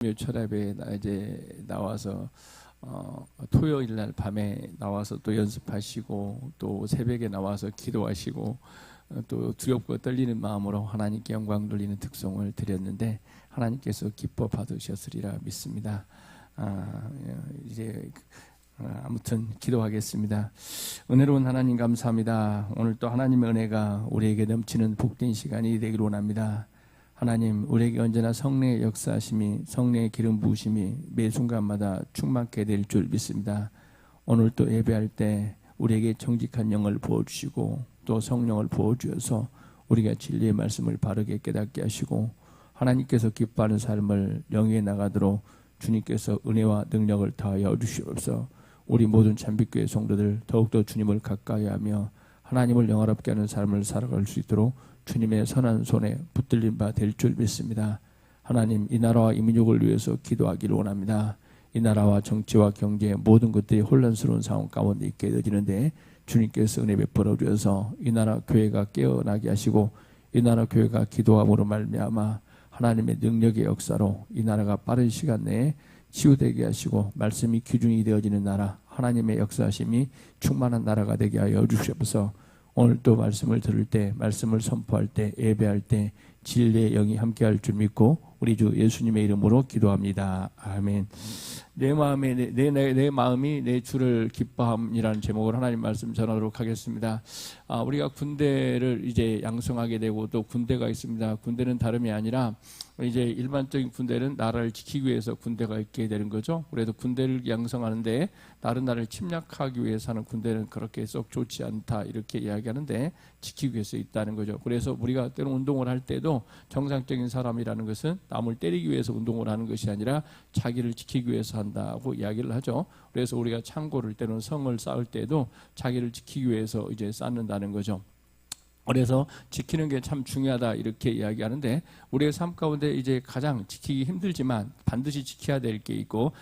철야배에 이제 나와서 토요일 날 밤에 나와서 또 연습하시고 또 새벽에 나와서 기도하시고 또 두렵고 떨리는 마음으로 하나님께 영광 돌리는 특송을 드렸는데 하나님께서 기뻐 받으셨으리라 믿습니다. 이제 아무튼 기도하겠습니다. 은혜로운 하나님 감사합니다. 오늘 또 하나님의 은혜가 우리에게 넘치는 복된 시간이 되기를 원합니다. 하나님, 우리에게 언제나 성령의 역사하심이, 성령의 기름 부으심이 매 순간마다 충만케 될 줄 믿습니다. 오늘 또 예배할 때 우리에게 정직한 영을 부어주시고 또 성령을 부어주셔서 우리가 진리의 말씀을 바르게 깨닫게 하시고 하나님께서 기뻐하는 삶을 영위해 나가도록 주님께서 은혜와 능력을 다하여 주시옵소서. 우리 모든 참빛교회 성도들 더욱더 주님을 가까이 하며 하나님을 영화롭게 하는 삶을 살아갈 수 있도록 주님의 선한 손에 붙들린 바 될 줄 믿습니다. 하나님, 이 나라와 이 민족을 위해서 기도하기를 원합니다. 이 나라와 정치와 경제 모든 것들이 혼란스러운 상황 가운데 있게 되어지는데 주님께서 은혜 베풀어 주셔서 이 나라 교회가 깨어나게 하시고 이 나라 교회가 기도함으로 말미암아 하나님의 능력의 역사로 이 나라가 빠른 시간 내에 치유되게 하시고 말씀이 기준이 되어지는 나라, 하나님의 역사하심이 충만한 나라가 되게 하여 주시옵소서. 오늘 또 말씀을 들을 때, 말씀을 선포할 때, 예배할 때 진리의 영이 함께할 줄 믿고 우리 주 예수님의 이름으로 기도합니다. 아멘. 내 마음이 내 주를 기뻐함이라는 제목으로 하나님 말씀 전하도록 하겠습니다. 우리가 군대를 이제 양성하게 되고 또 군대가 있습니다. 군대는 다름이 아니라 이제 일반적인 군대는 나라를 지키기 위해서 군대가 있게 되는 거죠. 그래서 군대를 양성하는데 다른 나라를 침략하기 위해서 하는 군대는 그렇게 썩 좋지 않다 이렇게 이야기하는데 지키기 위해서 있다는 거죠. 그래서 우리가 때로 운동을 할 때도 정상적인 사람이라는 것은 남을 때리기 위해서 운동을 하는 것이 아니라 자기를 지키기 위해서 한다고 이야기를 하죠. 그래서 우리가 창고를 때로는 성을 쌓을 때도 자기를 지키기 위해서 이제 쌓는다는 거죠. 그래서 지키는 게 참 중요하다 이렇게 이야기하는데 우리의 삶 가운데 이제 가장 지키기 힘들지만 반드시 지켜야 될 게 있고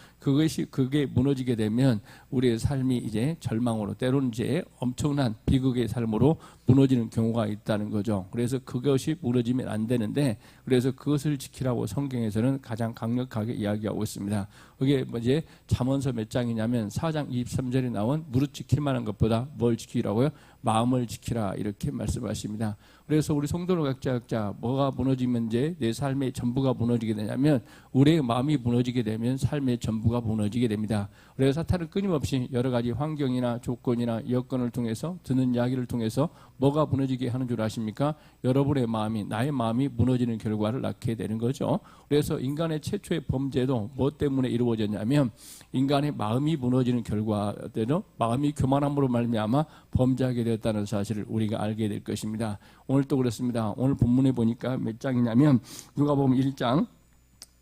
그게 무너지게 되면 우리의 삶이 이제 절망으로 때로는 이제 엄청난 비극의 삶으로 무너지는 경우가 있다는 거죠. 그래서 그것이 무너지면 안 되는데 그래서 그것을 지키라고 성경에서는 가장 강력하게 이야기하고 있습니다. 그게 이제 잠언서 몇 장이냐면 4장 23절에 나온 무릇 지킬 만한 것보다 뭘 지키라고요? 마음을 지키라 이렇게 말씀하십니다. 그래서 우리 성도들 각자 뭐가 무너지면 이제 내 삶의 전부가 무너지게 되냐면 우리의 마음이 무너지게 되면 삶의 전부가 무너지게 됩니다. 그래서 사탄은 끊임없이 여러 가지 환경이나 조건이나 여건을 통해서 듣는 이야기를 통해서 뭐가 무너지게 하는 줄 아십니까? 여러분의 마음이 나의 마음이 무너지는 결과를 낳게 되는 거죠. 그래서 인간의 최초의 범죄도 뭐 때문에 이루어졌냐면 인간의 마음이 무너지는 결과대로 마음이 교만함으로 말미암아 범죄하게 되었다는 사실을 우리가 알게 될 것입니다. 오늘 또 그렇습니다. 오늘 본문에 보니까 몇 장이냐면 누가복음 1장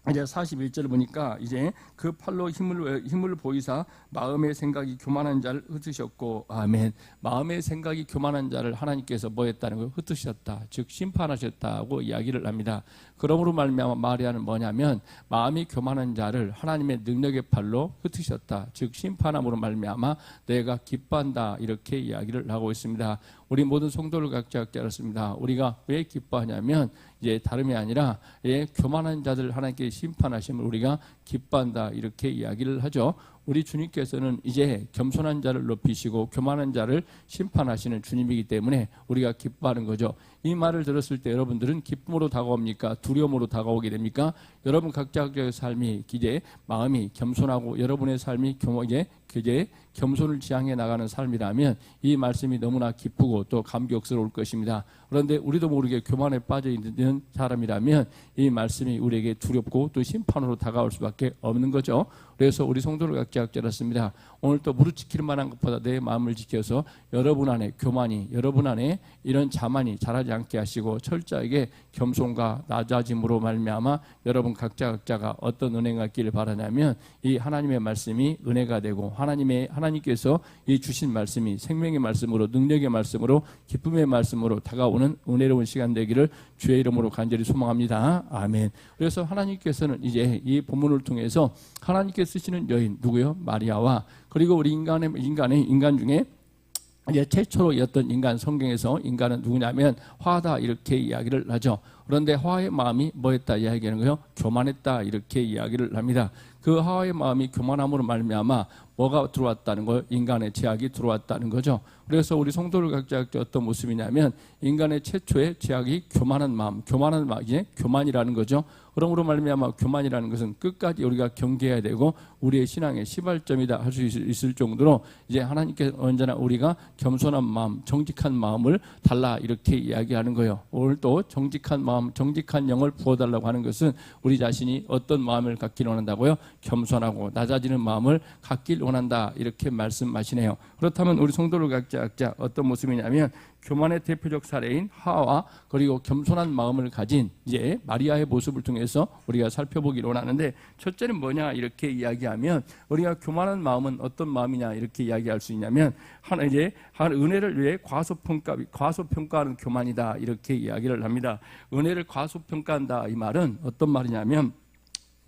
이제 41절을 보니까 이제 그 팔로 힘을 보이사 마음의 생각이 교만한 자를 흩으셨고 아멘. 마음의 생각이 교만한 자를 하나님께서 뭐 했다는 걸 흩으셨다. 즉 심판하셨다고 이야기를 합니다. 그러므로 말미암아 마리아는 뭐냐면 마음이 교만한 자를 하나님의 능력의 팔로 흩으셨다. 즉 심판함으로 말미암아 내가 기뻐한다 이렇게 이야기를 하고 있습니다. 우리 모든 성도를 각자 알았습니다. 우리가 왜 기뻐하냐면 이제 다름이 아니라 교만한 자들 하나님께 심판하심을 우리가 기뻐한다 이렇게 이야기를 하죠. 우리 주님께서는 이제 겸손한 자를 높이시고 교만한 자를 심판하시는 주님이기 때문에 우리가 기뻐하는 거죠. 이 말을 들었을 때 여러분들은 기쁨으로 다가옵니까? 두려움으로 다가오게 됩니까? 여러분 각자의 삶이 이제 마음이 겸손하고 여러분의 삶이 이제 겸손을 지향해 나가는 삶이라면 이 말씀이 너무나 기쁘고 또 감격스러울 것입니다. 그런데 우리도 모르게 교만에 빠져 있는 사람이라면 이 말씀이 우리에게 두렵고 또 심판으로 다가올 수밖에 없는 거죠. 그래서 우리 성도를 각자 알았습니다. 오늘 또 무릇 지킬 만한 것보다 내 마음을 지켜서 여러분 안에 교만이 여러분 안에 이런 자만이 자라지 않게 하시고 철저하게 겸손과 낮아짐으로 말미암아 여러분 각자가 어떤 은혜가 있기를 바라냐면 이 하나님의 말씀이 은혜가 되고 하나님께서 이 주신 말씀이 생명의 말씀으로 능력의 말씀으로 기쁨의 말씀으로 다가오는 은혜로운 시간 되기를 주의 이름으로 간절히 소망합니다. 아멘. 그래서 하나님께서는 이제 이 본문을 통해서 하나님께 쓰시는 여인 누구요? 마리아와 그리고 우리 인간 중에 이제 최초로였던 인간, 성경에서 인간은 누구냐면 화다 이렇게 이야기를 하죠. 그런데 하와의 마음이 뭐였다 이야기하는 거예요? 교만했다 이렇게 이야기를 합니다. 그 하와의 마음이 교만함으로 말미암아 뭐가 들어왔다는 거예요? 인간의 죄악이 들어왔다는 거죠. 그래서 우리 성도를 각자 어떤 모습이냐면 인간의 최초의 죄악이 교만한 마음, 이제 교만이라는 거죠. 그러므로 말미암아 교만이라는 것은 끝까지 우리가 경계해야 되고 우리의 신앙의 시발점이다 할 수 있을 정도로 이제 하나님께 언제나 우리가 겸손한 마음, 정직한 마음을 달라 이렇게 이야기하는 거예요. 오늘 또 정직한 마음, 정직한 영을 부어달라고 하는 것은 우리 자신이 어떤 마음을 갖기를 원한다고요? 겸손하고 낮아지는 마음을 갖길 원한다 이렇게 말씀하시네요. 그렇다면 우리 성도를 각자 어떤 모습이냐면 교만의 대표적 사례인 하와 그리고 겸손한 마음을 가진 이제 마리아의 모습을 통해서 우리가 살펴보기를 원하는데, 첫째는 뭐냐 이렇게 이야기하면 우리가 교만한 마음은 어떤 마음이냐 이렇게 이야기할 수 있냐면 이제 은혜를 위해 과소평가하는 교만이다 이렇게 이야기를 합니다. 은혜를 과소평가한다 이 말은 어떤 말이냐면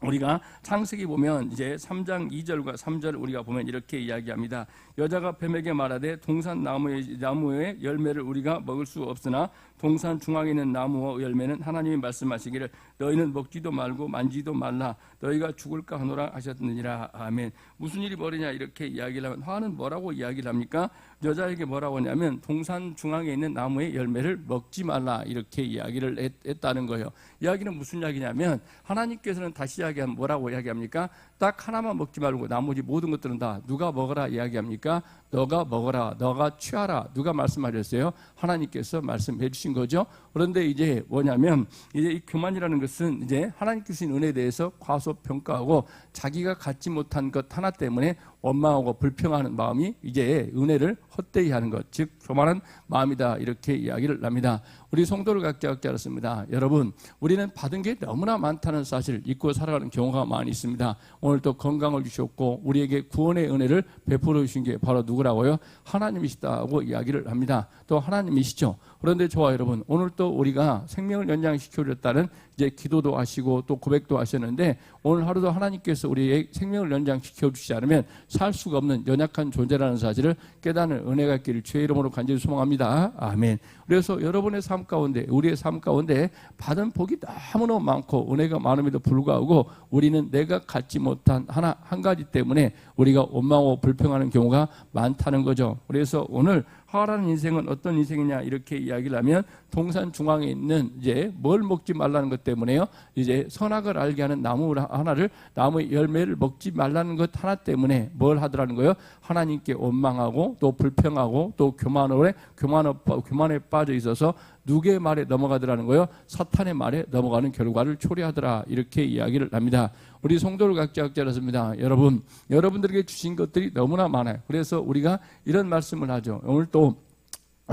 우리가 창세기 보면 이제 3장 2절과 3절을 우리가 보면 이렇게 이야기합니다. 여자가 뱀에게 말하되 동산 나무의 열매를 우리가 먹을 수 없으나 동산 중앙에 있는 나무의 열매는 하나님이 말씀하시기를 너희는 먹지도 말고 만지도 말라 너희가 죽을까 하노라 하셨느니라. 아멘. 무슨 일이 벌이냐 이렇게 이야기를 하면 화는 뭐라고 이야기를 합니까? 여자에게 뭐라고 하냐면 동산 중앙에 있는 나무의 열매를 먹지 말라 이렇게 이야기를 했다는 거예요. 이야기는 무슨 이야기냐면 하나님께서는 다시 이야기하면 뭐라고 이야기합니까? 딱 하나만 먹지 말고 나머지 모든 것들은 다 누가 먹어라 이야기합니까? 너가 먹어라, 너가 취하라. 누가 말씀하셨어요? 하나님께서 말씀해 주신 거죠. 그런데 이제 뭐냐면 이제 이 교만이라는 것은 이제 하나님께서 주신 은혜에 대해서 과소평가하고 자기가 갖지 못한 것 하나 때문에 원망하고 불평하는 마음이 이제 은혜를 헛되이 하는 것, 즉 교만한 마음이다 이렇게 이야기를 합니다. 우리 성도를 각자 알았습니다. 여러분, 우리는 받은 게 너무나 많다는 사실 잊고 살아가는 경우가 많이 있습니다. 오늘 또 건강을 주셨고 우리에게 구원의 은혜를 베풀어 주신 게 바로 누구라고요? 하나님이시다고 이야기를 합니다. 또 하나님이시죠. 그런데 저와 여러분, 오늘 또 우리가 생명을 연장시켜 줬다는 이제 기도도 하시고 또 고백도 하셨는데 오늘 하루도 하나님께서 우리의 생명을 연장시켜 주시지 않으면 살 수가 없는 연약한 존재라는 사실을 깨닫는 은혜가 있기를 주의 이름으로 간절히 소망합니다. 아멘. 그래서 여러분의 삶 가운데, 우리의 삶 가운데 받은 복이 너무너무 많고 은혜가 많음에도 불구하고 우리는 내가 갖지 못한 한 가지 때문에 우리가 원망하고 불평하는 경우가 많다는 거죠. 그래서 오늘 하와라는 인생은 어떤 인생이냐 이렇게 이야기를 하면 동산 중앙에 있는 이제 뭘 먹지 말라는 것 때문에요. 이제 선악을 알게 하는 나무의 열매를 먹지 말라는 것 하나 때문에 뭘 하더라는 거예요? 하나님께 원망하고 또 불평하고 또 교만에 빠져 있어서 누구의 말에 넘어가더라는 거예요? 사탄의 말에 넘어가는 결과를 초래하더라 이렇게 이야기를 합니다. 우리 성도를 각자 알았습니다. 여러분들에게 주신 것들이 너무나 많아요. 그래서 우리가 이런 말씀을 하죠. 오늘 또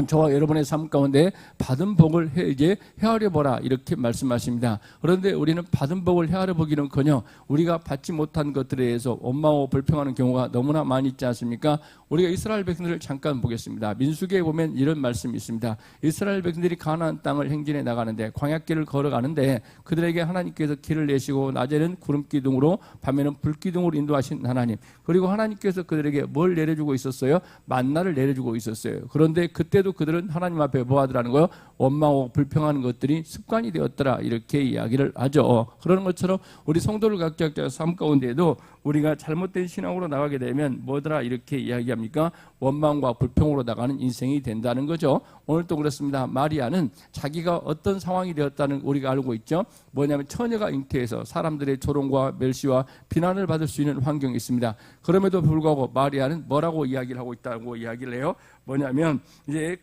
저와 여러분의 삶 가운데 받은 복을 이제 헤아려 보라 이렇게 말씀하십니다. 그런데 우리는 받은 복을 헤아려 보기는커녕 우리가 받지 못한 것들에 대해서 원망하고 불평하는 경우가 너무나 많이 있지 않습니까? 우리가 이스라엘 백성들을 잠깐 보겠습니다. 민수기에 보면 이런 말씀이 있습니다. 이스라엘 백성들이 가나안 땅을 행진해 나가는데 광야길을 걸어가는데 그들에게 하나님께서 길을 내시고 낮에는 구름 기둥으로 밤에는 불 기둥으로 인도하신 하나님, 그리고 하나님께서 그들에게 뭘 내려주고 있었어요? 만나를 내려주고 있었어요. 그런데 그때도 그들은 하나님 앞에 뭐 하더라는 거예요? 원망하고 불평하는 것들이 습관이 되었더라 이렇게 이야기를 하죠. 그러는 것처럼 우리 성도를 각자 삶 가운데에도 우리가 잘못된 신앙으로 나가게 되면 뭐더라 이렇게 이야기합니까? 원망과 불평으로 나가는 인생이 된다는 거죠. 오늘 또 그렇습니다. 마리아는 자기가 어떤 상황이 되었다는 우리가 알고 있죠. 뭐냐면 처녀가 잉태해서 사람들의 조롱과 멸시와 비난을 받을 수 있는 환경이 있습니다. 그럼에도 불구하고 마리아는 뭐라고 이야기를 하고 있다고 이야기를 해요? 뭐냐면 이제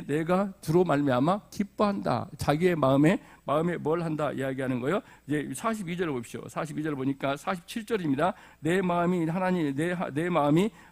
내가 주로 말미암아 기뻐한다. 자기의 마음에 뭘 한다 이야기하는 거예요. 이제 42절을 보십시오. 42절을 보니까 47절입니다. 내 마음이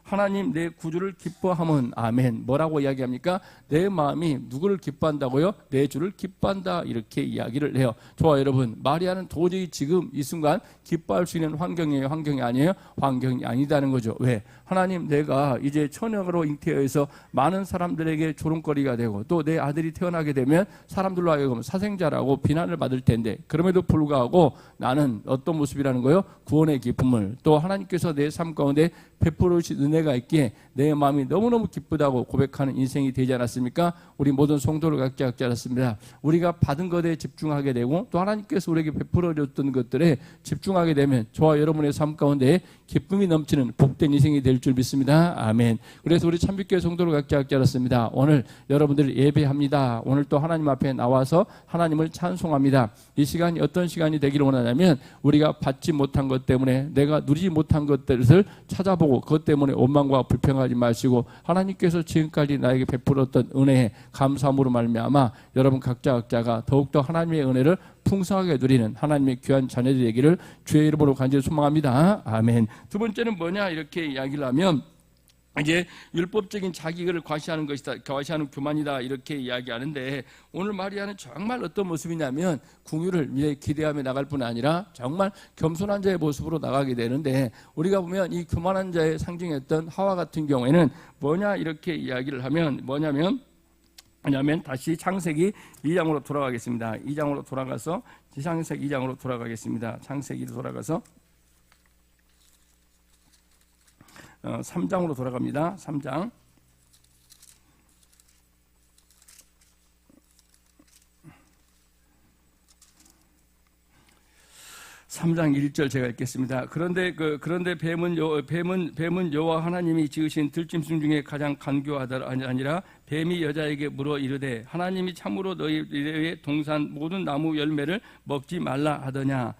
하나님 내 구주를 기뻐하면 아멘. 뭐라고 이야기합니까? 내 마음이 누구를 기뻐한다고요? 내 주를 기뻐한다 이렇게 이야기를 해요. 저와 여러분, 마리아는 도저히 지금 이 순간 기뻐할 수 있는 환경이 아니에요? 환경이 아니다는 거죠. 왜? 하나님, 내가 이제 처녀로 잉태해서 많은 사람들에게 조롱거리가 되고 또 내 아들이 태어나게 되면 사람들로 하여금 사생자라고 비난을 받을 텐데 그럼에도 불구하고 나는 어떤 모습이라는 거예요? 구원의 기쁨을 또 하나님께서 내 삶 가운데 베풀어 주신 은혜가 있기에 내 마음이 너무너무 기쁘다고 고백하는 인생이 되지 않았습니까? 우리 모든 성도를 갖지 않았습니다. 우리가 받은 것에 집중하게 되고 또 하나님께서 우리에게 베풀어 줬던 것들에 집중하게 되면 저와 여러분의 삶 가운데 기쁨이 넘치는 복된 인생이 될 줄 믿습니다. 아멘. 그래서 우리 참빛교회 성도를 갖지 않았습니다. 오늘 여러분들 예배합니다. 오늘 또 하나님 앞에 나와서 하나님을 찬송합니다. 이 시간이 어떤 시간이 되기를 원하냐면 우리가 받지 못한 것 때문에 내가 누리지 못한 것들을 찾아보고 그것 때문에 원망과 불평하지 마시고 하나님께서 지금까지 나에게 베풀었던 은혜에 감사함으로 말미암아 여러분 각자가 더욱더 하나님의 은혜를 풍성하게 누리는 하나님의 귀한 자녀들이 되기를 주의 이름으로 간절히 소망합니다. 아멘. 두 번째는 뭐냐 이렇게 이야기를 하면 이제 율법적인 자기를 과시하는 것이다, 과시하는 교만이다 이렇게 이야기하는데 오늘 마리아는 정말 어떤 모습이냐면 궁유를 이제 기대하며 나갈 뿐 아니라 정말 겸손한 자의 모습으로 나가게 되는데 우리가 보면 이 교만한 자의 상징했던 하와 같은 경우에는 뭐냐 이렇게 이야기를 하면 뭐냐면 다시 창세기 2장으로 돌아가겠습니다. 2장으로 돌아가서 창세기 2장으로 돌아가겠습니다. 창세기로 돌아가서 3장으로 돌아갑니다. 3장. 3장 1절 제가 읽겠습니다. 그런데 뱀은 여호와 하나님이 지으신 들짐승 중에 가장 간교하다 아니라 뱀이 여자에게 물어 이르되 하나님이 참으로 너희의 동산 모든 나무 열매를 먹지 말라 하더냐.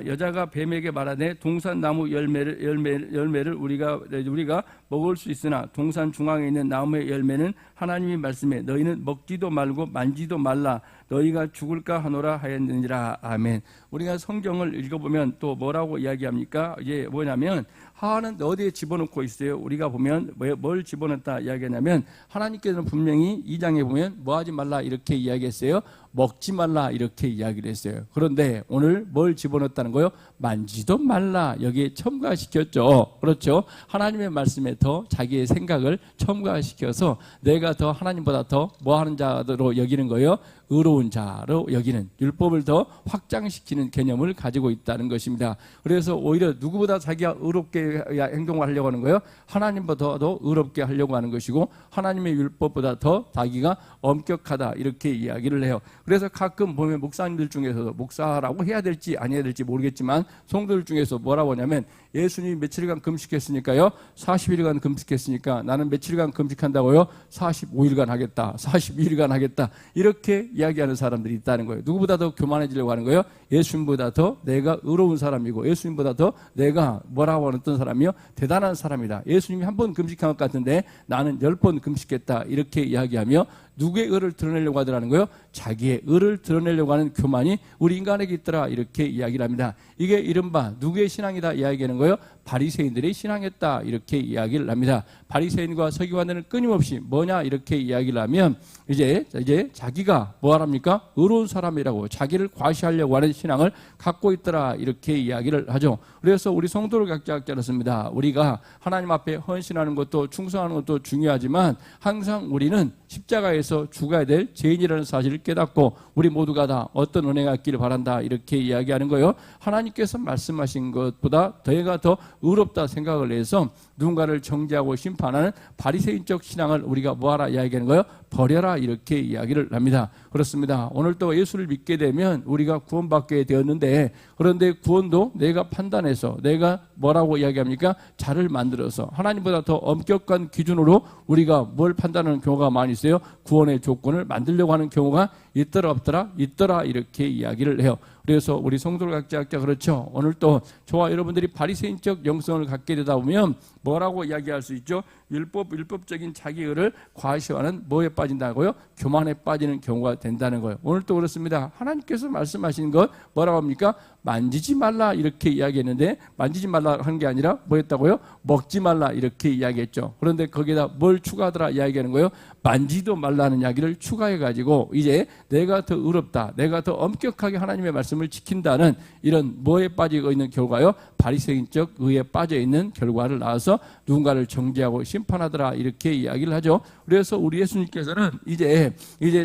여자가 뱀에게 말하되 동산 나무 열매를 우리가 먹을 수 있으나 동산 중앙에 있는 나무의 열매는 하나님이 말씀에 너희는 먹지도 말고 만지도 말라 너희가 죽을까 하노라 하였느니라. 아멘. 우리가 성경을 읽어보면 또 뭐라고 이야기합니까? 이게 뭐냐면 하와는 어디에 집어넣고 있어요? 우리가 보면 뭘 집어넣었다 이야기하냐면 하나님께서는 분명히 2장에 보면 뭐 하지 말라 이렇게 이야기했어요. 먹지 말라 이렇게 이야기를 했어요. 그런데 오늘 뭘 집어넣었다는 거예요? 만지도 말라 여기에 첨가시켰죠. 그렇죠? 하나님의 말씀에 더 자기의 생각을 첨가시켜서 내가 더 하나님보다 더 뭐하는 자로 여기는 거예요? 의로운 자로 여기는 율법을 더 확장시키는 개념을 가지고 있다는 것입니다. 그래서 오히려 누구보다 자기가 의롭게 행동을 하려고 하는 거예요. 하나님보다 더 의롭게 하려고 하는 것이고 하나님의 율법보다 더 자기가 엄격하다 이렇게 이야기를 해요. 그래서 가끔 보면 목사님들 중에서도 목사라고 해야 될지 아니어야 될지 모르겠지만 성도들 중에서 뭐라고 하냐면 예수님이 며칠간 금식했으니까요 40일간 금식했으니까 나는 며칠간 금식한다고요 45일간 하겠다 42일간 하겠다 이렇게 이야기하는 사람들이 있다는 거예요. 누구보다 더 교만해지려고 하는 거예요. 예수님보다 더 내가 의로운 사람이고 예수님보다 더 내가 뭐라고 하는 어떤 사람이요 대단한 사람이다. 예수님이 한 번 금식한 것 같은데 나는 10번 금식했다 이렇게 이야기하며 누구의 의를 드러내려고 하더라는 거예요? 자기의 의를 드러내려고 하는 교만이 우리 인간에게 있더라 이렇게 이야기를 합니다. 이게 이른바 누구의 신앙이다 이야기하는 거예요? 바리새인들의 신앙이었다 이렇게 이야기를 합니다. 바리새인과 서기관들은 끊임없이 뭐냐 이렇게 이야기를 하면 이제 자기가 뭐하랍니까? 의로운 사람이라고 자기를 과시하려고 하는 신앙을 갖고 있더라 이렇게 이야기를 하죠. 그래서 우리 성도를 각자 않았습니다. 우리가 하나님 앞에 헌신하는 것도 충성하는 것도 중요하지만 항상 우리는 십자가에서 죽어야 될 죄인이라는 사실을 깨닫고 우리 모두가 다 어떤 은혜가 있기를 바란다 이렇게 이야기하는 거예요. 하나님께서 말씀하신 것보다 내가 더 의롭다 생각을 해서 누군가를 정죄하고 심판하는 바리새인적 신앙을 우리가 뭐하라 이야기하는 거예요? 버려라 이렇게 이야기를 합니다. 그렇습니다. 오늘 또 예수를 믿게 되면 우리가 구원받게 되었는데 그런데 구원도 내가 판단해서 내가 뭐라고 이야기합니까? 자를 만들어서 하나님보다 더 엄격한 기준으로 우리가 뭘 판단하는 경우가 많이 있어요. 구원의 조건을 만들려고 하는 경우가 있더라 없더라? 있더라 이렇게 이야기를 해요. 그래서 우리 성도를 각자 그렇죠. 오늘 또 저와 여러분들이 바리새인적 영성을 갖게 되다 보면 뭐라고 이야기할 수 있죠? 율법적인 자기의를 과시하는 뭐에 빠진다고요? 교만에 빠지는 경우가 된다는 거예요. 오늘 또 그렇습니다. 하나님께서 말씀하신 것 뭐라고 합니까? 만지지 말라 이렇게 이야기했는데 만지지 말라 한 게 아니라 뭐였다고요? 먹지 말라 이렇게 이야기했죠. 그런데 거기에다 뭘 추가하더라 이야기하는 거예요? 만지도 말라는 이야기를 추가해가지고 이제 내가 더 의롭다, 내가 더 엄격하게 하나님의 말씀을 말씀을 지킨다는 이런 뭐에 빠져 있는 결과요? 바리새인적 의에 빠져 있는 결과를 낳아서 누군가를 정죄하고 심판하더라 이렇게 이야기를 하죠. 그래서 우리 예수님께서는 이제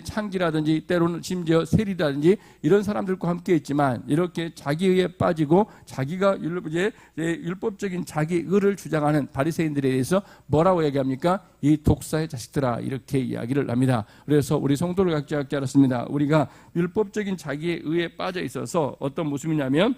창기라든지 때로는 심지어 세리라든지 이런 사람들과 함께 있지만 이렇게 자기 의에 빠지고 자기가 율법적인 자기 의를 주장하는 바리새인들에 대해서 뭐라고 얘기합니까? 이 독사의 자식들아 이렇게 이야기를 합니다. 그래서 우리 성도를 각자 알았습니다. 우리가 율법적인 자기의 의에 빠져 있어서 어떤 모습이냐면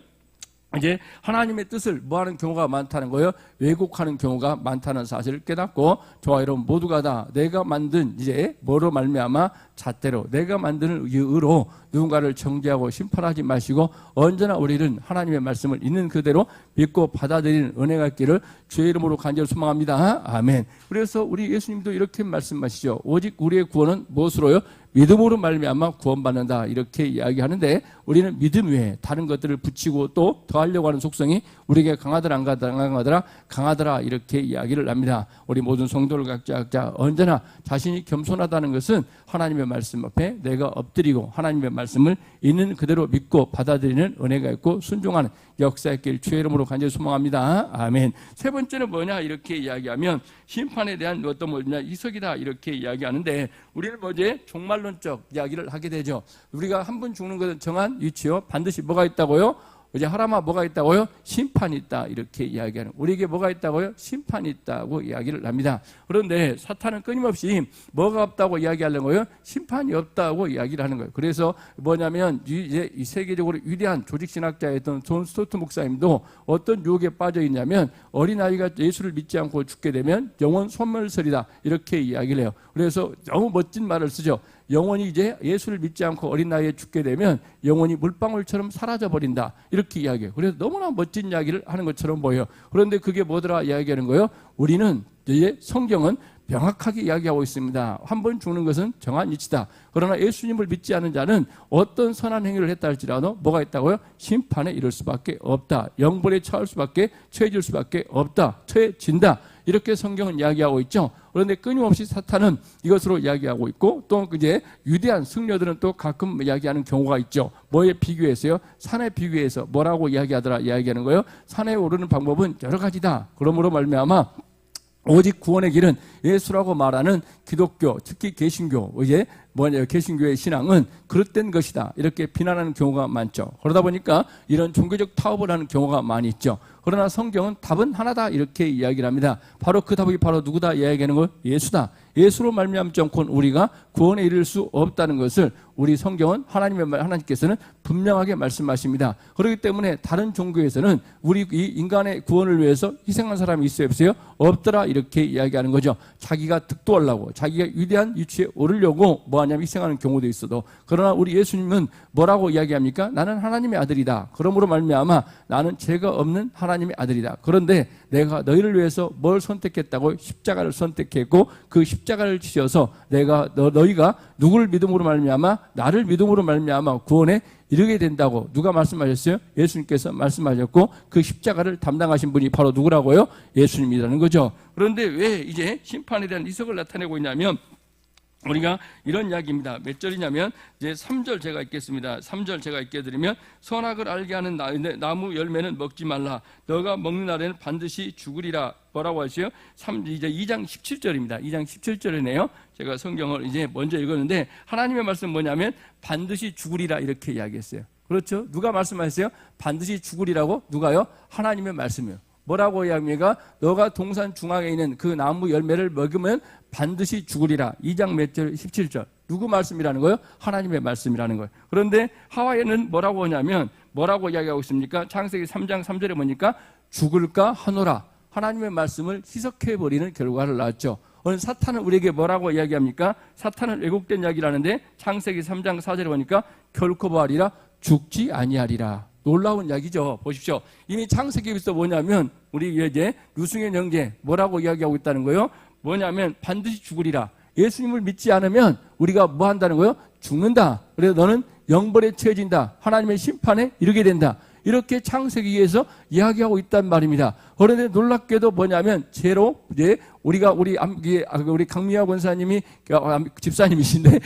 이제 하나님의 뜻을 뭐하는 경우가 많다는 거예요. 왜곡하는 경우가 많다는 사실을 깨닫고 저와 여러분 모두가 다 내가 만든 이제 뭐로 말미암아 잣대로 내가 만드는 의로 누군가를 정죄하고 심판하지 마시고 언제나 우리는 하나님의 말씀을 있는 그대로 믿고 받아들이는 은혜가 있기를 주의 이름으로 간절히 소망합니다. 아멘. 그래서 우리 예수님도 이렇게 말씀하시죠. 오직 우리의 구원은 무엇으로요? 믿음으로 말미암아 구원받는다 이렇게 이야기하는데 우리는 믿음 외에 다른 것들을 붙이고 또 더하려고 하는 속성이 우리에게 강하더라 안 강하더라? 강하더라 이렇게 이야기를 합니다. 우리 모든 성도를 각자 언제나 자신이 겸손하다는 것은 하나님의 말씀 앞에 내가 엎드리고 하나님의 말씀을 있는 그대로 믿고 받아들이는 은혜가 있고 순종하는 역사의 길 주의 이름으로 간절히 소망합니다. 아멘. 세 번째는 뭐냐 이렇게 이야기하면 심판에 대한 어떤 뭐냐 이석이다 이렇게 이야기하는데 우리는 뭐지 종말론적 이야기를 하게 되죠. 우리가 한 번 죽는 것은 정한 위치요. 반드시 뭐가 있다고요? 이제 하라마 뭐가 있다고요? 심판이 있다 이렇게 이야기하는 우리에게 뭐가 있다고요? 심판이 있다고 이야기를 합니다. 그런데 사탄은 끊임없이 뭐가 없다고 이야기하는 거예요? 심판이 없다고 이야기를 하는 거예요. 그래서 뭐냐면 이제 이 세계적으로 위대한 조직신학자였던 존 스토트 목사님도 어떤 유혹에 빠져 있냐면 어린아이가 예수를 믿지 않고 죽게 되면 영원 소멸설이다 이렇게 이야기를 해요. 그래서 너무 멋진 말을 쓰죠. 영원히 이제 예수를 믿지 않고 어린 나이에 죽게 되면 영원히 물방울처럼 사라져버린다 이렇게 이야기해요. 그래서 너무나 멋진 이야기를 하는 것처럼 보여요. 그런데 그게 뭐더라 이야기하는 거예요? 우리는 이제 성경은 명확하게 이야기하고 있습니다. 한 번 죽는 것은 정한 이치다. 그러나 예수님을 믿지 않은 자는 어떤 선한 행위를 했다 할지라도 뭐가 있다고요? 심판에 이를 수밖에 없다. 영벌에 처해질 수밖에 없다. 처해진다. 이렇게 성경은 이야기하고 있죠. 그런데 끊임없이 사탄은 이것으로 이야기하고 있고 또 이제 위대한 승려들은 또 가끔 이야기하는 경우가 있죠. 뭐에 비교해서요? 산에 비교해서 뭐라고 이야기하더라 이야기하는 거예요? 산에 오르는 방법은 여러 가지다. 그러므로 말미암아 오직 구원의 길은 예수라고 말하는 기독교, 특히 개신교, 이제 개신교의 신앙은 그릇된 것이다. 이렇게 비난하는 경우가 많죠. 그러다 보니까 이런 종교적 타협을 하는 경우가 많이 있죠. 그러나 성경은 답은 하나다 이렇게 이야기를 합니다. 바로 그 답이 바로 누구다 이야기하는 거 예수다. 예수로 말미암지 않고는 우리가 구원에 이를 수 없다는 것을 우리 성경은 하나님께서는 분명하게 말씀하십니다. 그렇기 때문에 다른 종교에서는 우리 이 인간의 구원을 위해서 희생한 사람이 있어요 없어요? 없더라 이렇게 이야기하는 거죠. 자기가 득도하려고 자기가 위대한 위치에 오르려고 뭐하냐면 희생하는 경우도 있어도 그러나 우리 예수님은 뭐라고 이야기합니까? 나는 하나님의 아들이다. 그러므로 말미암아 나는 죄가 없는 하나님의 아들이다. 그런데 내가 너희를 위해서 뭘 선택했다고? 십자가를 선택했고 그 십자가를 지셔서 너희가 누구를 믿음으로 말미암아 나를 믿음으로 말미암아 구원에 이르게 된다고 누가 말씀하셨어요? 예수님께서 말씀하셨고 그 십자가를 담당하신 분이 바로 누구라고요? 예수님이라는 거죠. 그런데 왜 이제 심판에 대한 이석을 나타내고 있냐면 우리가 이런 이야기입니다. 몇 절이냐면 이제 3절 제가 읽겠습니다. 3절 제가 읽게드리면 선악을 알게 하는 나무 열매는 먹지 말라. 너가 먹는 날에는 반드시 죽으리라. 뭐라고 하시요? 이제 2장 17절입니다. 2장 17절이네요. 제가 성경을 이제 먼저 읽었는데 하나님의 말씀 뭐냐면 반드시 죽으리라 이렇게 이야기했어요. 그렇죠? 누가 말씀하셨어요? 반드시 죽으리라고? 누가요? 하나님의 말씀이요. 뭐라고 이야기합니까? 너가 동산 중앙에 있는 그 나무 열매를 먹으면 반드시 죽으리라. 2장 몇 절? 17절. 누구 말씀이라는 거예요? 하나님의 말씀이라는 거예요. 그런데 하와에는 뭐라고 하냐면 뭐라고 이야기하고 있습니까? 창세기 3장 3절에 보니까 죽을까 하노라. 하나님의 말씀을 희석해버리는 결과를 낳았죠. 오늘 사탄은 우리에게 뭐라고 이야기합니까? 사탄은 왜곡된 이야기를 하는데 창세기 3장 4절에 보니까 결코 뭐하리라? 죽지 아니하리라. 놀라운 이야기죠. 보십시오. 이미 창세기에서 뭐냐면 우리 이제 유승현 형제 뭐라고 이야기하고 있다는 거예요? 뭐냐면 반드시 죽으리라. 예수님을 믿지 않으면 우리가 뭐 한다는 거예요? 죽는다. 그래서 너는 영벌에 처해진다. 하나님의 심판에 이르게 된다. 이렇게 창세기에서 이야기하고 있단 말입니다. 그런데 놀랍게도 뭐냐면 죄로 이제 우리 강미화 권사님이 집사님이신데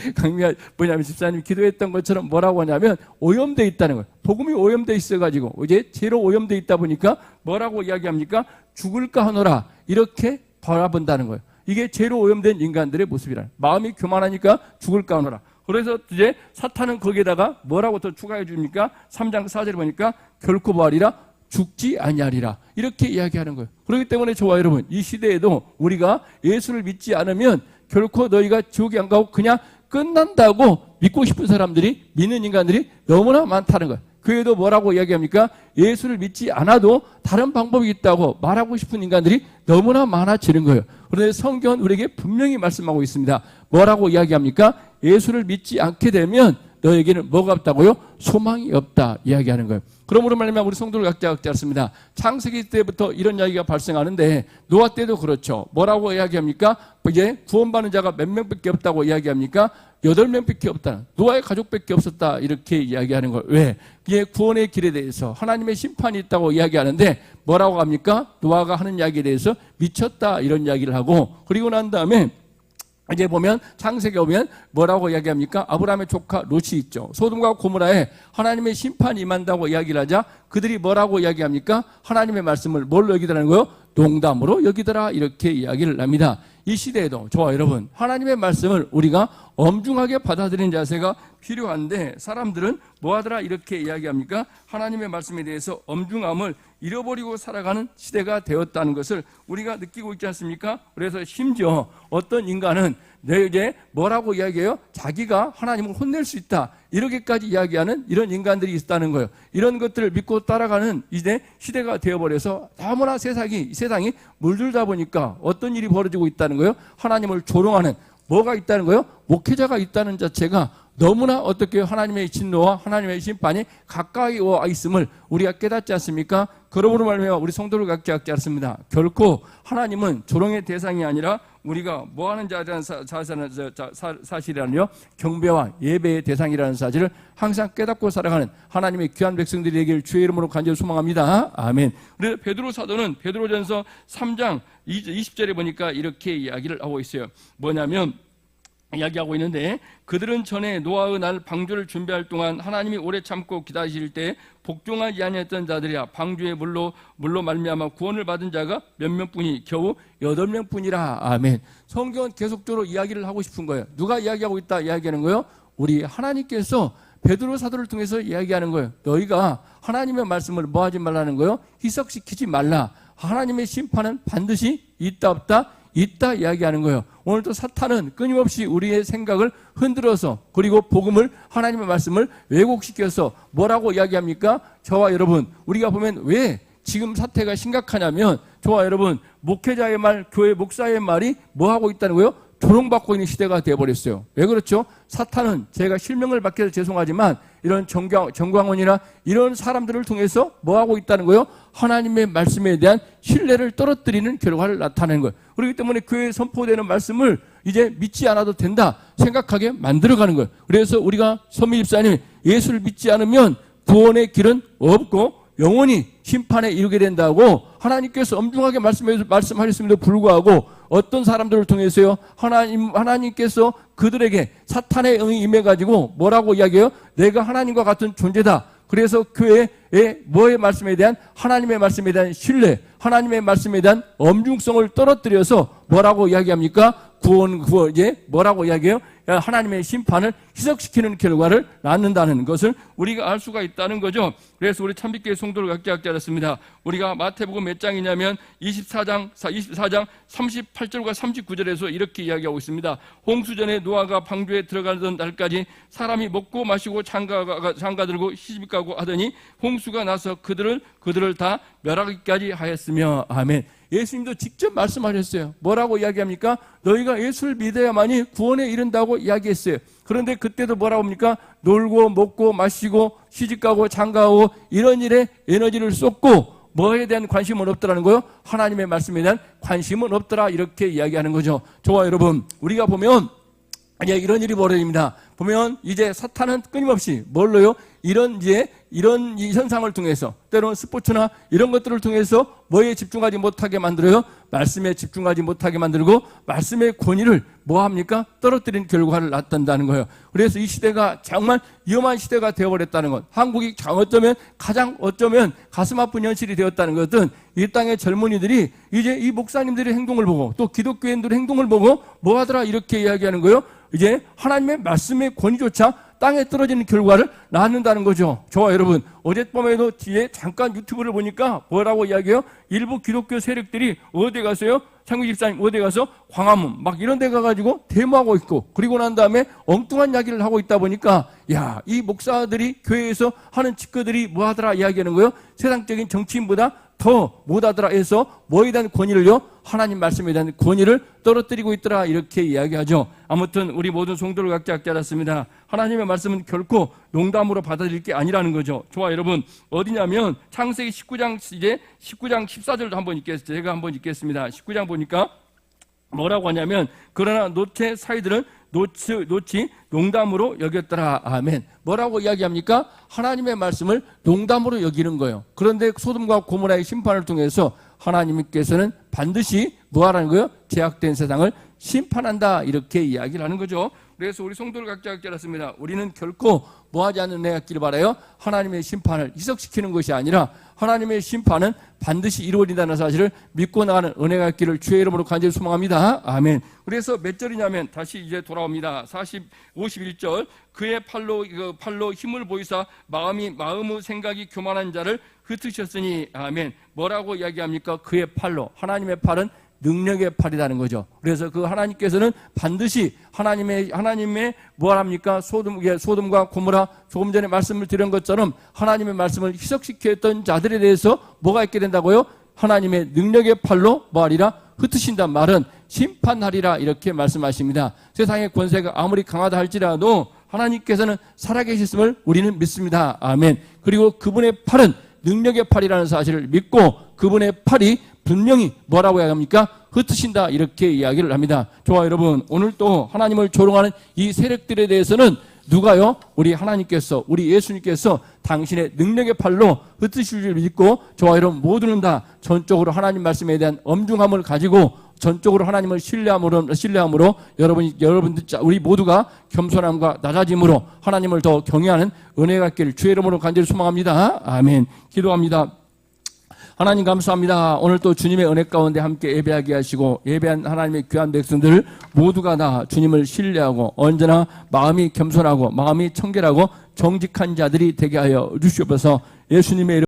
뭐냐면 집사님이 기도했던 것처럼 뭐라고 하냐면 오염돼 있다는 거예요. 복음이 오염돼 있어가지고 이제 죄로 오염돼 있다 보니까 뭐라고 이야기합니까? 죽을까 하노라 이렇게 바라본다는 거예요. 이게 죄로 오염된 인간들의 모습이라. 마음이 교만하니까 죽을까 하노라. 그래서 이제 사탄은 거기에다가 뭐라고 더 추가해 줍니까? 3장 4절에 보니까 결코 뭐하리라? 죽지 아니하리라. 이렇게 이야기하는 거예요. 그렇기 때문에 저와 여러분, 이 시대에도 우리가 예수를 믿지 않으면 결코 너희가 지옥에 안 가고 그냥 끝난다고 믿고 싶은 사람들이, 믿는 인간들이 너무나 많다는 거예요. 그에도 뭐라고 이야기합니까? 예수를 믿지 않아도 다른 방법이 있다고 말하고 싶은 인간들이 너무나 많아지는 거예요. 그런데 성경은 우리에게 분명히 말씀하고 있습니다. 뭐라고 이야기합니까? 예수를 믿지 않게 되면 너에게는 뭐가 없다고요? 소망이 없다 이야기하는 거예요. 그러므로 말하면 우리 성도를 각자 않습니다. 창세기 때부터 이런 이야기가 발생하는데 노아 때도 그렇죠. 뭐라고 이야기합니까? 이제 구원받는 자가 몇 명밖에 없다고 이야기합니까? 8명밖에 없다. 노아의 가족밖에 없었다 이렇게 이야기하는 걸. 왜? 이게 구원의 길에 대해서 하나님의 심판이 있다고 이야기하는데 뭐라고 합니까? 노아가 하는 이야기에 대해서 미쳤다 이런 이야기를 하고, 그리고 난 다음에 이제 보면 창세기에 보면 뭐라고 이야기합니까? 아브라함의 조카 롯이 있죠. 소돔과 고모라에 하나님의 심판이 임한다고 이야기를 하자 그들이 뭐라고 이야기합니까? 하나님의 말씀을 뭘로 여기더라는 거예요? 농담으로 여기더라 이렇게 이야기를 합니다. 이 시대에도 저와 여러분 하나님의 말씀을 우리가 엄중하게 받아들이는 자세가 필요한데 사람들은 뭐하더라 이렇게 이야기합니까? 하나님의 말씀에 대해서 엄중함을 잃어버리고 살아가는 시대가 되었다는 것을 우리가 느끼고 있지 않습니까? 그래서 심지어 어떤 인간은 내게 뭐라고 이야기해요? 자기가 하나님을 혼낼 수 있다 이렇게까지 이야기하는 이런 인간들이 있다는 거예요. 이런 것들을 믿고 따라가는 이제 시대가 되어버려서 너무나 세상이 물들다 보니까 어떤 일이 벌어지고 있다는 거예요? 하나님을 조롱하는 뭐가 있다는 거예요? 목회자가 있다는 자체가 너무나 어떻게 하나님의 진노와 하나님의 심판이 가까이 와 있음을 우리가 깨닫지 않습니까? 그러므로 말미암아 우리 성도를 갖지 않습니다. 결코 하나님은 조롱의 대상이 아니라 우리가 뭐하는 자라는 사실이라는요, 경배와 예배의 대상이라는 사실을 항상 깨닫고 살아가는 하나님의 귀한 백성들이 되기를 주의 이름으로 간절히 소망합니다. 아멘. 그래서 베드로 사도는 베드로전서 3장 20절에 보니까 이렇게 이야기를 하고 있어요. 뭐냐면 이야기하고 있는데 그들은 전에 노아의 날 방주를 준비할 동안 하나님이 오래 참고 기다리실 때 복종하지 아니했던 자들이야 방주의 물로 말미암아 구원을 받은 자가 몇 명뿐이 겨우 8명뿐이라. 아멘. 성경은 계속적으로 이야기를 하고 싶은 거예요. 누가 이야기하고 있다 이야기하는 거예요? 우리 하나님께서 베드로 사도를 통해서 이야기하는 거예요. 너희가 하나님의 말씀을 뭐 하지 말라는 거예요? 희석시키지 말라. 하나님의 심판은 반드시 있다 없다? 있다 이야기하는 거예요. 오늘도 사탄은 끊임없이 우리의 생각을 흔들어서 그리고 복음을 하나님의 말씀을 왜곡시켜서 뭐라고 이야기합니까? 저와 여러분 우리가 보면 왜 지금 사태가 심각하냐면 저와 여러분 목회자의 말, 교회 목사의 말이 뭐 하고 있다는 거예요? 조롱받고 있는 시대가 되어버렸어요. 왜 그렇죠? 사탄은 제가 실명을 받게 해서 죄송하지만 이런 정광훈이나 이런 사람들을 통해서 뭐 하고 있다는 거예요? 하나님의 말씀에 대한 신뢰를 떨어뜨리는 결과를 나타내는 거예요. 그렇기 때문에 교회에 선포되는 말씀을 이제 믿지 않아도 된다 생각하게 만들어가는 거예요. 그래서 우리가 선미 집사님이 예수를 믿지 않으면 구원의 길은 없고 영원히 심판에 이르게 된다고 하나님께서 엄중하게 말씀하셨음에도 불구하고 어떤 사람들을 통해서요 하나님께서 그들에게 사탄의 영이 임해가지고 뭐라고 이야기해요? 내가 하나님과 같은 존재다. 그래서 교회의 뭐의 말씀에 대한 하나님의 말씀에 대한 신뢰, 하나님의 말씀에 대한 엄중성을 떨어뜨려서 뭐라고 이야기합니까? 구원 이제 뭐라고 이야기해요? 하나님의 심판을 희석시키는 결과를 낳는다는 것을 우리가 알 수가 있다는 거죠. 그래서 우리 참빛교회 성도를 갖지 않았습니다. 우리가 마태복음 몇 장이냐면 24장 38절과 39절에서 이렇게 이야기하고 있습니다. 홍수전에 노아가 방주에 들어가던 날까지 사람이 먹고 마시고 장가 들고 시집 가고 하더니 홍수가 나서 그들을 다 멸하기까지 하였으며. 아멘. 예수님도 직접 말씀하셨어요. 뭐라고 이야기합니까? 너희가 예수를 믿어야만이 구원에 이른다고 이야기했어요. 그런데 그때도 뭐라고 합니까? 놀고 먹고 마시고 시집가고 장가가고 이런 일에 에너지를 쏟고 뭐에 대한 관심은 없더라는 거예요? 하나님의 말씀에 대한 관심은 없더라 이렇게 이야기하는 거죠. 저와 여러분 우리가 보면 이런 일이 벌어집니다. 보면 이제 사탄은 끊임없이 뭘로요? 이런 이 현상을 통해서 때로는 스포츠나 이런 것들을 통해서 뭐에 집중하지 못하게 만들어요? 말씀에 집중하지 못하게 만들고 말씀의 권위를 뭐 합니까? 떨어뜨리는 결과를 낳는다는 거예요. 그래서 이 시대가 정말 위험한 시대가 되어버렸다는 것, 한국이 가장 어쩌면 가슴 아픈 현실이 되었다는 것은 이 땅의 젊은이들이 이제 이 목사님들의 행동을 보고 또 기독교인들의 행동을 보고 뭐 하더라 이렇게 이야기하는 거예요. 이제 하나님의 말씀의 권위조차 땅에 떨어지는 결과를 낳는다는 거죠. 저와 여러분, 어젯밤에도 뒤에 잠깐 유튜브를 보니까 뭐라고 이야기해요? 일부 기독교 세력들이 어디 가서요? 창규 집사님 어디 가서 광화문 막 이런 데 가가지고 데모하고 있고, 그리고 난 다음에 엉뚱한 이야기를 하고 있다 보니까 야, 이 목사들이 교회에서 하는 직거들이 뭐 하더라 이야기하는 거예요? 세상적인 정치인보다 더 못하더라 해서 뭐에 대한 권위를요? 하나님 말씀에 대한 권위를 떨어뜨리고 있더라 이렇게 이야기하죠. 아무튼 우리 모든 성도를 각자 알았습니다. 하나님의 말씀은 결코 농담으로 받아들일 게 아니라는 거죠. 좋아 여러분, 어디냐면 창세기 19장 14절도 한번 읽겠습니다. 제가 한번 읽겠습니다. 19장 보니까 뭐라고 하냐면 그러나 노체 사이들은 노치 농담으로 여겼더라. 아멘. 뭐라고 이야기합니까? 하나님의 말씀을 농담으로 여기는 거예요. 그런데 소돔과 고모라의 심판을 통해서 하나님께서는 반드시 뭐하라는 거예요? 죄악된 세상을 심판한다 이렇게 이야기를 하는 거죠. 그래서 우리 성도를 각자 알았습니다. 우리는 결코 뭐하지 않는 은혜 갖기를 바라요. 하나님의 심판을 희석시키는 것이 아니라 하나님의 심판은 반드시 이루어진다는 사실을 믿고 나가는 은혜 갖기를 주의 이름으로 간절히 소망합니다. 아멘. 그래서 몇 절이냐면 다시 이제 돌아옵니다. 51절 그의 팔로 힘을 보이사 마음의 생각이 교만한 자를 흩으셨으니 아멘. 뭐라고 이야기합니까? 그의 팔로, 하나님의 팔은 능력의 팔이라는 거죠. 그래서 그 하나님께서는 반드시 하나님의 뭐합니까? 소돔과 고모라 조금 전에 말씀을 드린 것처럼 하나님의 말씀을 희석시켰던 자들에 대해서 뭐가 있게 된다고요? 하나님의 능력의 팔로 뭐하리라? 흩으신단 말은 심판하리라 이렇게 말씀하십니다. 세상의 권세가 아무리 강하다 할지라도 하나님께서는 살아계셨음을 우리는 믿습니다. 아멘. 그리고 그분의 팔은 능력의 팔이라는 사실을 믿고 그분의 팔이 분명히 뭐라고 이야기합니까? 흩으신다 이렇게 이야기를 합니다. 좋아 여러분, 오늘 또 하나님을 조롱하는 이 세력들에 대해서는 누가요? 우리 하나님께서, 우리 예수님께서 당신의 능력의 팔로 흩으실 줄 믿고 저와 여러분 모두는 다 전적으로 하나님 말씀에 대한 엄중함을 가지고 전적으로 하나님을 신뢰함으로 여러분들 우리 모두가 겸손함과 낮아짐으로 하나님을 더 경외하는 은혜 갖기를 주의 이름으로 간절히 소망합니다. 아멘. 기도합니다. 하나님 감사합니다. 오늘 또 주님의 은혜 가운데 함께 예배하게 하시고 예배한 하나님의 귀한 백성들 모두가 다 주님을 신뢰하고 언제나 마음이 겸손하고 마음이 청결하고 정직한 자들이 되게 하여 주시옵소서. 예수님의 이름